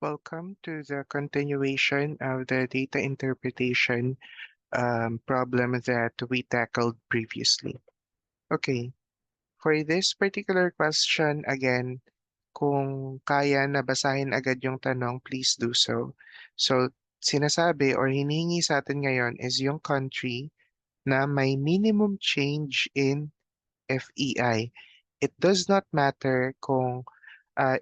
Welcome to the continuation of the data interpretation problem that we tackled previously. Okay, for this particular question, again, kung kaya na basahin agad yung tanong, please do so. So, sinasabi or hinihingi sa atin ngayon is yung country na may minimum change in FEI. It does not matter kung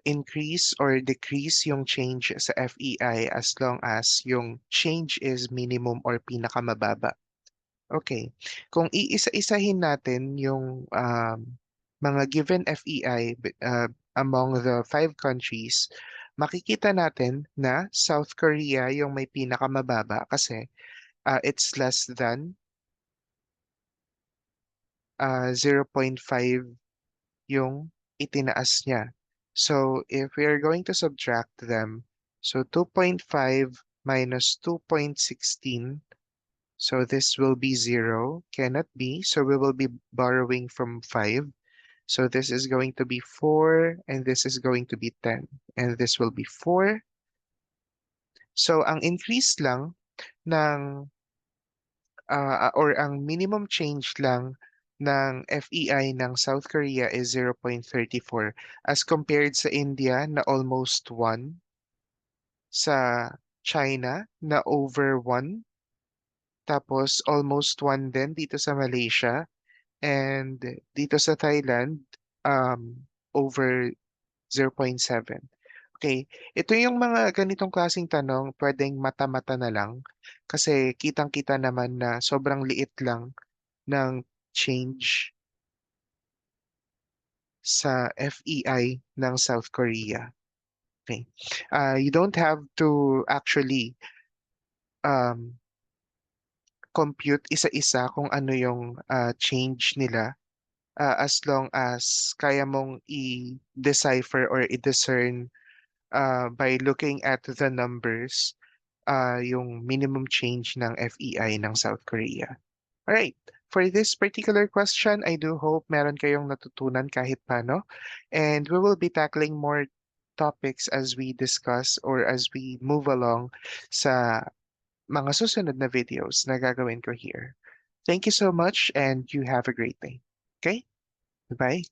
increase or decrease yung change sa FEI as long as yung change is minimum or pinakamababa. Okay. Kung iisa-isahin natin yung mga given FEI among the 5 countries, makikita natin na South Korea yung may pinakamababa kasi it's less than 0.5 yung itinaas niya. So if we are going to subtract them, so 2.5 minus 2.16, so this will be 0, cannot be, so we will be borrowing from 5. So this is going to be 4, and this is going to be 10, and this will be 4. So ang increase lang ng, or ang minimum change lang ng FEI ng South Korea is 0.34 as compared sa India na almost 1, sa China na over 1, tapos almost 1 din dito sa Malaysia, and dito sa Thailand, over 0.7. Okay, ito yung mga ganitong klaseng tanong, pwedeng mata-mata na lang kasi kitang-kita naman na sobrang liit lang ng change sa FEI ng South Korea. Okay. You don't have to actually um, compute isa-isa kung ano yung change nila as long as kaya mong i-decipher or i-discern by looking at the numbers yung minimum change ng FEI ng South Korea. Alright, for this particular question, I do hope meron kayong natutunan kahit paano. And we will be tackling more topics as we discuss or as we move along sa mga susunod na videos na gagawin ko here. Thank you so much and you have a great day. Okay? Bye.